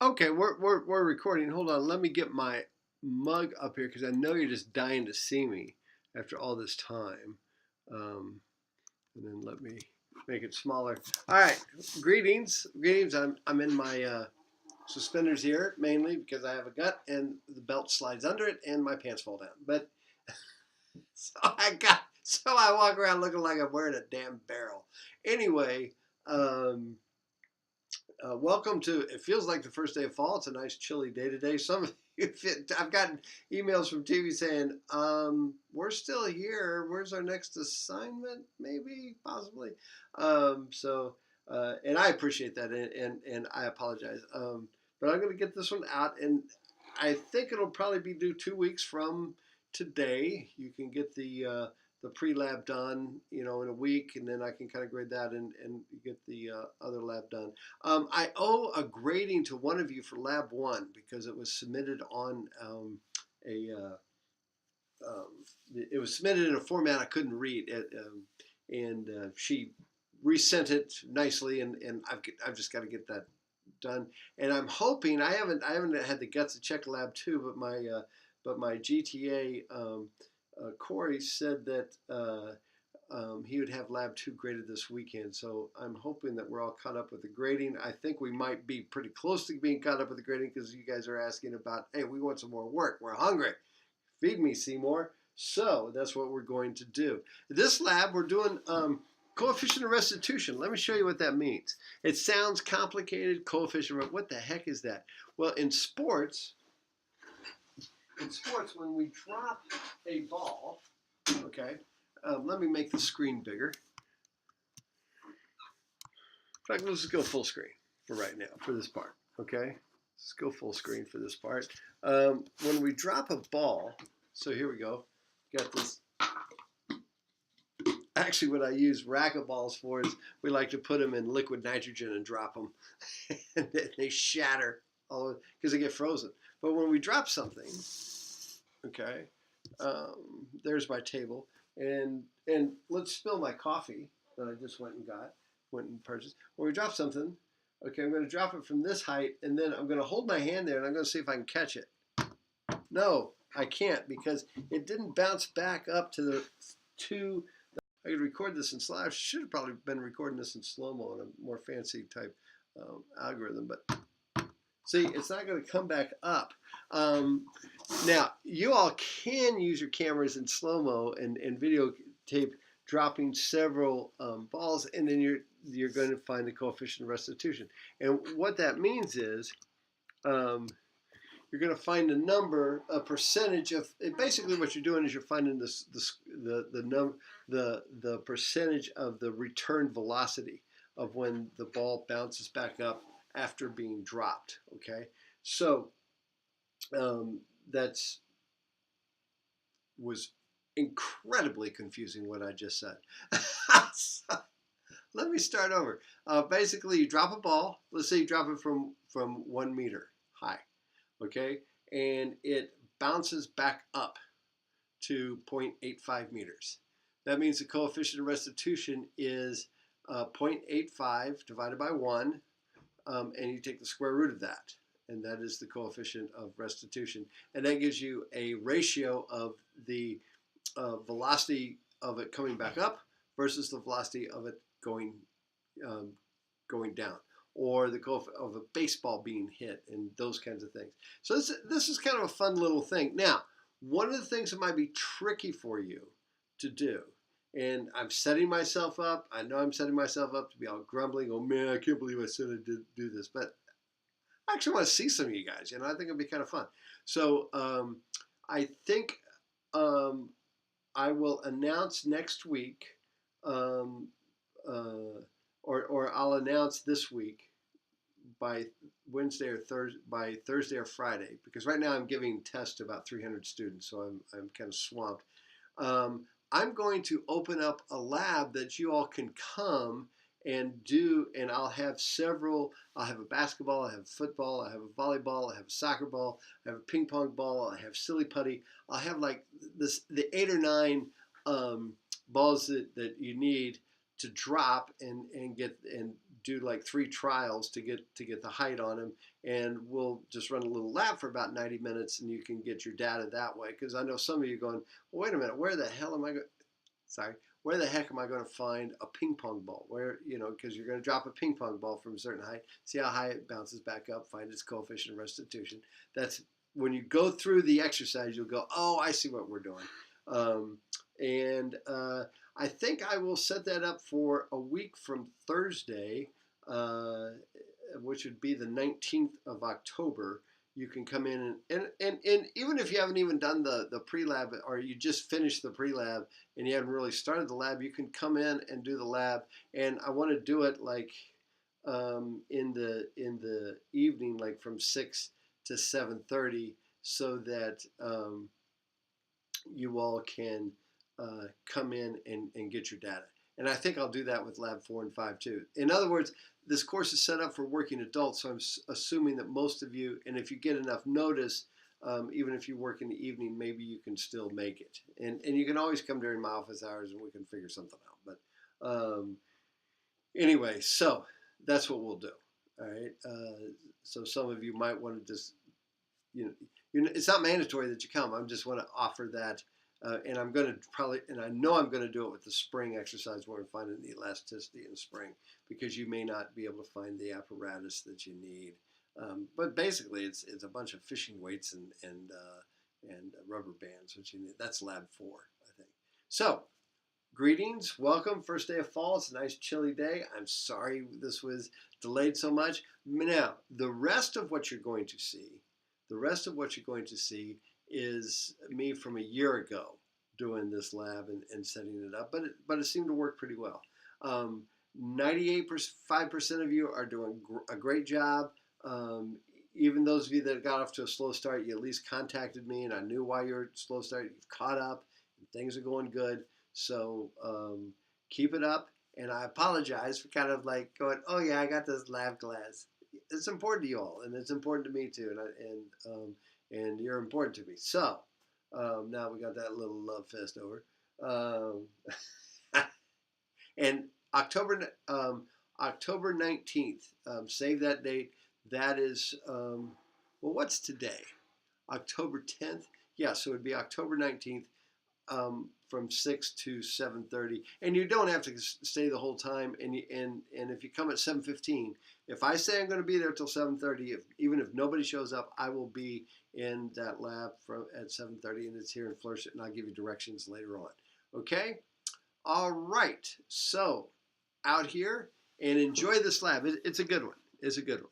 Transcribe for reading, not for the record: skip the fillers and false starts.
Okay, we're recording. Hold on, let me get my mug up here because I know you're just dying to see me after all this time. And then let me make it smaller. All right, greetings. I'm in my suspenders here mainly because I have a gut and the belt slides under it and my pants fall down. But so I walk around looking like I'm wearing a damn barrel. Anyway. Um, Welcome to. It feels like the first day of fall. It's a nice chilly day today. Some of you, I've gotten emails from TV saying, "We're still here. Where's our next assignment? Maybe, possibly." And I appreciate that, and I apologize. But I'm going to get this one out, and I think it'll probably be due 2 weeks from today. You can get the pre-lab done, in a week, and then I can kind of grade that and get the other lab done. I owe a grading to one of you for Lab 1 because it was submitted on a it was submitted in a format I couldn't read, and she resent it nicely, and I've just got to get that done. And I'm hoping I haven't had the guts to check Lab 2, but my GTA Corey said that he would have Lab 2 graded this weekend. So I'm hoping that we're all caught up with the grading. I think we might be pretty close to being caught up with the grading because you guys are asking about, hey, we want some more work. We're hungry. Feed me, Seymour. So that's what we're going to do. This lab, we're doing coefficient of restitution. Let me show you what that means. It sounds complicated, coefficient. What the heck is that? Well, in sports, when we drop a ball, okay, let me make the screen bigger. In fact, let's just go full screen for right now, for this part, okay? Let's go full screen for this part. When we drop a ball, so here we go, got this. Actually, what I use racquetballs for is we like to put them in liquid nitrogen and drop them, and they shatter all because they get frozen. But when we drop something, okay, there's my table, and let's spill my coffee that I just went and purchased. When we drop something, okay, I'm going to drop it from this height, and then I'm going to hold my hand there, and I'm going to see if I can catch it. No, I can't because it didn't bounce back up to the two. I could record this in slow. I should have probably been recording this in slow mo on a more fancy type algorithm, but see, it's not going to come back up. Now, you all can use your cameras in slow mo and videotape dropping several balls, and then you're going to find the coefficient of restitution. And what that means is you're going to find a percentage of. Basically, what you're doing is you're finding the percentage of the return velocity of when the ball bounces back up after being dropped. Okay, so that's was incredibly confusing what I just said. So, let me start over. Basically, you drop a ball. Let's say you drop it from 1 meter high, okay, and it bounces back up to 0.85 meters. That means the coefficient of restitution is 0.85 divided by 1, and you take the square root of that, and that is the coefficient of restitution. And that gives you a ratio of the velocity of it coming back up versus the velocity of it going down, or the coefficient of a baseball being hit, and those kinds of things. So this is kind of a fun little thing. Now, one of the things that might be tricky for you to do, and I'm setting myself up. I know I'm setting myself up to be all grumbling. Oh man, I can't believe I said I did do this, but I actually want to see some of you guys. I think it'd be kind of fun. So I think I will announce next week, or I'll announce this week by Wednesday or by Thursday or Friday, because right now I'm giving tests to about 300 students, so I'm kind of swamped. I'm going to open up a lab that you all can come and do, and I'll have several. I'll have a basketball, I have football, I have a volleyball, I have a soccer ball, I have a ping pong ball, I have silly putty. I'll have like the 8 or 9 balls that you need to drop and do like 3 trials to get the height on him, and we'll just run a little lab for about 90 minutes, and you can get your data that way. Because I know some of you going, well, wait a minute, where the hell am I going? Sorry, where the heck am I going to find a ping pong ball? Where, you know, because you're going to drop a ping pong ball from a certain height, see how high it bounces back up, find its coefficient of restitution. That's when you go through the exercise, you'll go, oh, I see what we're doing. I think I will set that up for a week from Thursday, which would be the 19th of October. You can come in and even if you haven't even done the pre-lab, or you just finished the pre-lab and you haven't really started the lab, you can come in and do the lab. And I want to do it like in the evening, like from 6 to 7:30, so that you all can come in and get your data. And I think I'll do that with Lab 4 and 5 too. In other words, this course is set up for working adults, so I'm assuming that most of you, and if you get enough notice, even if you work in the evening, maybe you can still make it. And you can always come during my office hours and we can figure something out. But anyway, so that's what we'll do. All right. So some of you might want to just, it's not mandatory that you come. I just want to offer that. And I'm going to I know I'm going to do it with the spring exercise where we're finding the elasticity in spring, because you may not be able to find the apparatus that you need. But basically, it's a bunch of fishing weights and rubber bands, which you need. That's Lab 4, I think. So, greetings, welcome. First day of fall. It's a nice chilly day. I'm sorry this was delayed so much. Now, the rest of what you're going to see is me from a year ago doing this lab and setting it up, but it seemed to work pretty well. 98.5% of you are doing a great job. Even those of you that got off to a slow start, you at least contacted me and I knew why you were slow start. You've caught up and things are going good. So keep it up. And I apologize for kind of like going, oh yeah, I got this lab class. It's important to you all, and it's important to me too. And you're important to me. So now we got that little love fest over. And October 19th, save that date. That is, well, what's today? October 10th? Yeah, so it would be October 19th from 6 to 7:30. And you don't have to stay the whole time. And if you come at 7:15, if I say I'm going to be there till 7:30, even if nobody shows up, I will be in that lab at 7:30, and it's here in Florissant, and I'll give you directions later on. Okay? All right. So out here, and enjoy this lab. It's a good one. It's a good one.